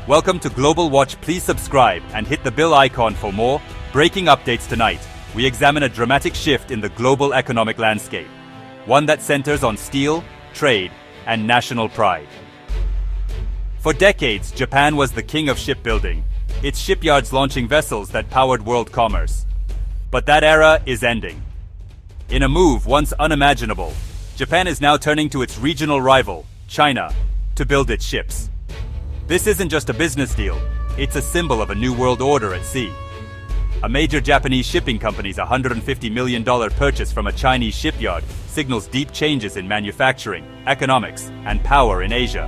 Welcome to Global Watch. Please subscribe and hit the bell icon for more breaking updates. Tonight, we examine a dramatic shift in the global economic landscape, one that centers on steel, trade, and national pride. For decades, Japan was the king of shipbuilding, its shipyards launching vessels that powered world commerce. But that era is ending. In a move once unimaginable, Japan is now turning to its regional rival, China, to build its ships. This isn't just a business deal, it's a symbol of a new world order at sea. A major Japanese shipping company's $150 million purchase from a Chinese shipyard signals deep changes in manufacturing, economics, and power in Asia.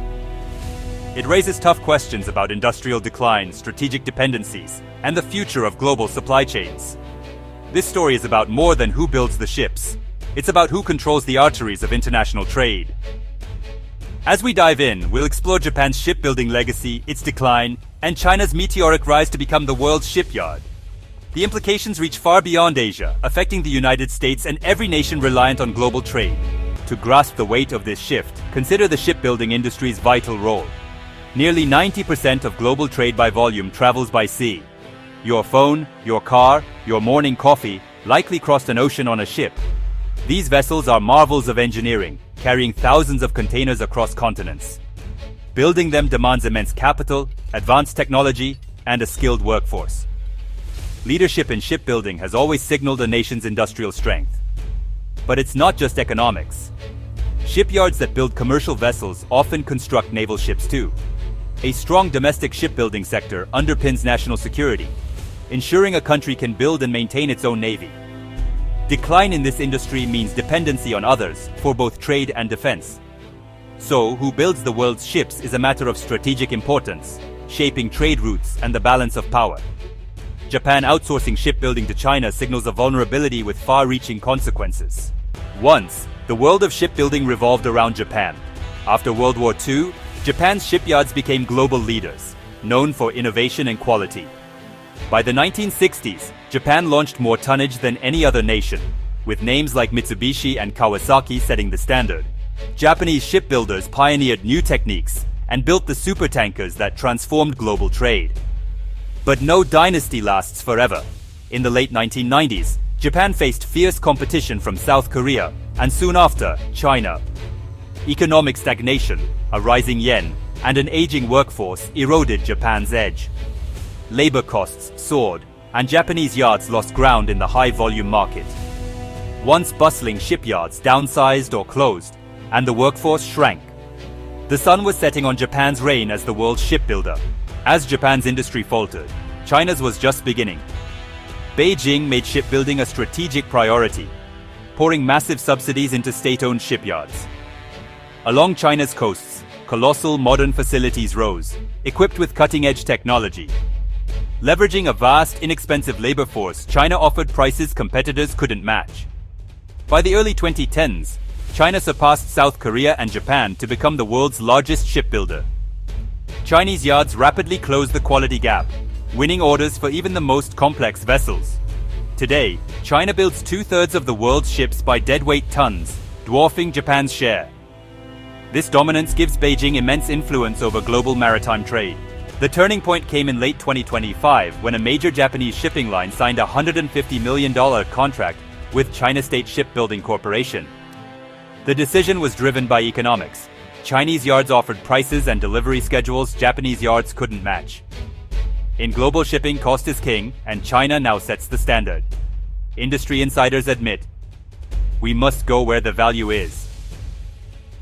It raises tough questions about industrial decline, strategic dependencies, and the future of global supply chains. This story is about more than who builds the ships. It's about who controls the arteries of international trade. As we dive in, we'll explore Japan's shipbuilding legacy, its decline, and China's meteoric rise to become the world's shipyard. The implications reach far beyond Asia, affecting the United States and every nation reliant on global trade. To grasp the weight of this shift, consider the shipbuilding industry's vital role. Nearly 90% of global trade by volume travels by sea. Your phone, your car, your morning coffee likely crossed an ocean on a ship. These vessels are marvels of engineering, carrying thousands of containers across continents. Building them demands immense capital, advanced technology, and a skilled workforce. Leadership in shipbuilding has always signaled a nation's industrial strength. But it's not just economics. Shipyards that build commercial vessels often construct naval ships too. A strong domestic shipbuilding sector underpins national security, ensuring a country can build and maintain its own navy. Decline in this industry means dependency on others for both trade and defense. So, who builds the world's ships is a matter of strategic importance, shaping trade routes and the balance of power. Japan outsourcing shipbuilding to China signals a vulnerability with far-reaching consequences. Once, the world of shipbuilding revolved around Japan. After World War II, Japan's shipyards became global leaders, known for innovation and quality. By the 1960s, Japan launched more tonnage than any other nation, with names like Mitsubishi and Kawasaki setting the standard. Japanese shipbuilders pioneered new techniques and built the supertankers that transformed global trade. But no dynasty lasts forever. In the late 1990s, Japan faced fierce competition from South Korea, and soon after, China. Economic stagnation, a rising yen, and an aging workforce eroded Japan's edge. Labor costs soared, and Japanese yards lost ground in the high-volume market. Once bustling shipyards downsized or closed, and the workforce shrank. The sun was setting on Japan's reign as the world's shipbuilder. As Japan's industry faltered, China's was just beginning. Beijing made shipbuilding a strategic priority, pouring massive subsidies into state-owned shipyards. Along China's coasts, colossal modern facilities rose, equipped with cutting-edge technology. Leveraging a vast, inexpensive labor force, China offered prices competitors couldn't match. By the early 2010s, China surpassed South Korea and Japan to become the world's largest shipbuilder. Chinese yards rapidly closed the quality gap, winning orders for even the most complex vessels. Today, China builds two-thirds of the world's ships by deadweight tons, dwarfing Japan's share. This dominance gives Beijing immense influence over global maritime trade. The turning point came in late 2025 when a major Japanese shipping line signed a $150 million contract with China State Shipbuilding Corporation. The decision was driven by economics. Chinese yards offered prices and delivery schedules Japanese yards couldn't match. In global shipping, cost is king, and China now sets the standard. Industry insiders admit, we must go where the value is.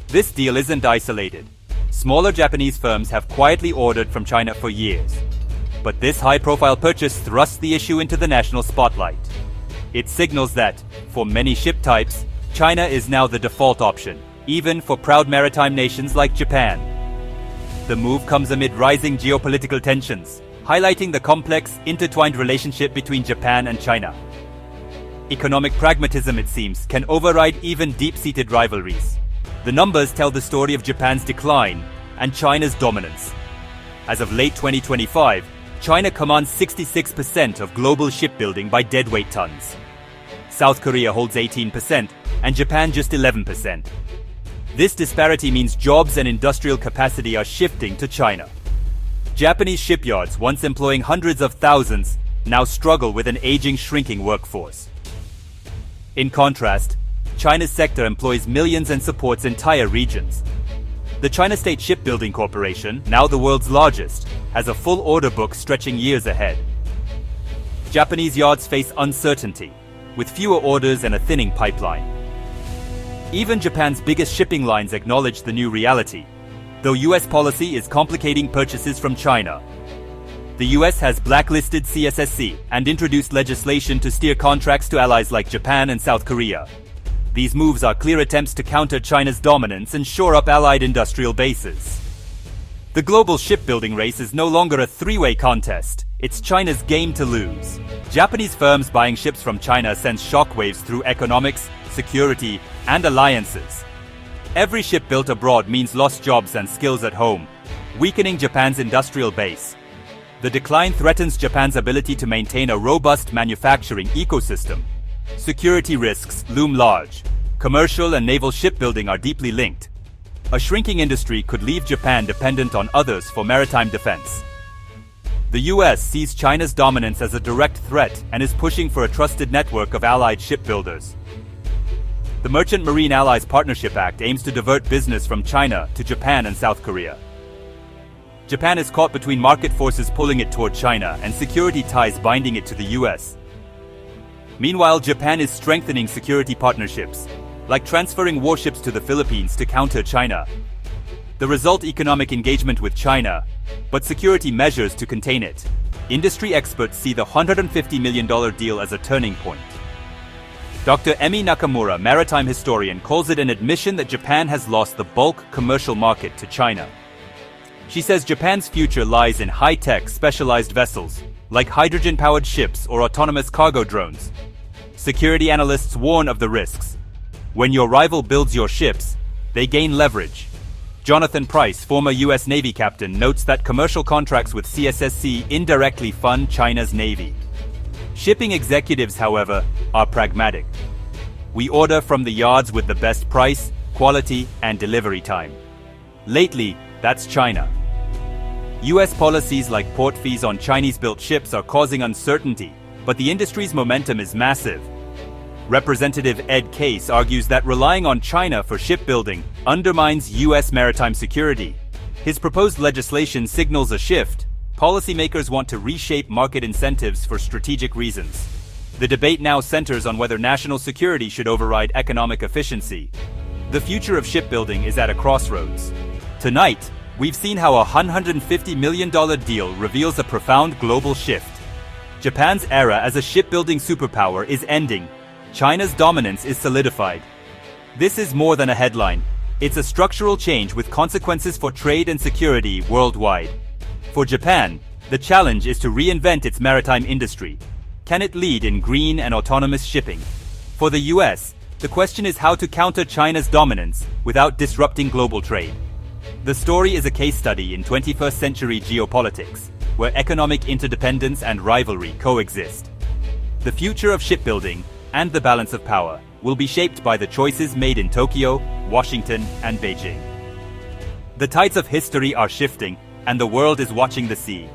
This deal isn't isolated. Smaller Japanese firms have quietly ordered from China for years. But this high-profile purchase thrusts the issue into the national spotlight. It signals that, for many ship types, China is now the default option, even for proud maritime nations like Japan. The move comes amid rising geopolitical tensions, highlighting the complex, intertwined relationship between Japan and China. Economic pragmatism, it seems, can override even deep-seated rivalries. The numbers tell the story of Japan's decline and China's dominance. As of late 2025, China commands 66% of global shipbuilding by deadweight tons. South Korea holds 18% and Japan just 11%. This disparity means jobs and industrial capacity are shifting to China. Japanese shipyards, once employing hundreds of thousands, now struggle with an aging, shrinking workforce. In contrast, China's sector employs millions and supports entire regions. The China State Shipbuilding Corporation, now the world's largest, has a full order book stretching years ahead. Japanese yards face uncertainty, with fewer orders and a thinning pipeline. Even Japan's biggest shipping lines acknowledge the new reality, though US policy is complicating purchases from China. The US has blacklisted CSSC and introduced legislation to steer contracts to allies like Japan and South Korea. These moves are clear attempts to counter China's dominance and shore up allied industrial bases. The global shipbuilding race is no longer a three-way contest. It's China's game to lose. Japanese firms buying ships from China sends shockwaves through economics, security, and alliances. Every ship built abroad means lost jobs and skills at home, weakening Japan's industrial base. The decline threatens Japan's ability to maintain a robust manufacturing ecosystem. Security risks loom large. Commercial and naval shipbuilding are deeply linked. A shrinking industry could leave Japan dependent on others for maritime defense. The US sees China's dominance as a direct threat and is pushing for a trusted network of allied shipbuilders. The Merchant Marine Allies Partnership Act aims to divert business from China to Japan and South Korea. Japan is caught between market forces pulling it toward China and security ties binding it to the US. Meanwhile, Japan is strengthening security partnerships, like transferring warships to the Philippines to counter China. The result: economic engagement with China, but security measures to contain it. Industry experts see the $150 million deal as a turning point. Dr. Emi Nakamura, maritime historian, calls it an admission that Japan has lost the bulk commercial market to China. She says Japan's future lies in high-tech, specialized vessels, like hydrogen-powered ships or autonomous cargo drones. Security analysts warn of the risks. When your rival builds your ships, they gain leverage. Jonathan Price, former US Navy captain, notes that commercial contracts with CSSC indirectly fund China's Navy. Shipping executives, however, are pragmatic. We order from the yards with the best price, quality, and delivery time. Lately, that's China. US policies like port fees on Chinese-built ships are causing uncertainty, but the industry's momentum is massive. Representative Ed Case argues that relying on China for shipbuilding undermines US maritime security. His proposed legislation signals a shift. Policymakers want to reshape market incentives for strategic reasons. The debate now centers on whether national security should override economic efficiency. The future of shipbuilding is at a crossroads. Tonight, we've seen how a $150 million deal reveals a profound global shift. Japan's era as a shipbuilding superpower is ending. China's dominance is solidified. This is more than a headline. It's a structural change with consequences for trade and security worldwide. For Japan, the challenge is to reinvent its maritime industry. Can it lead in green and autonomous shipping? For the US, the question is how to counter China's dominance without disrupting global trade. The story is a case study in 21st century geopolitics, where economic interdependence and rivalry coexist. The future of shipbuilding and the balance of power will be shaped by the choices made in Tokyo, Washington, and Beijing. The tides of history are shifting, and the world is watching the sea.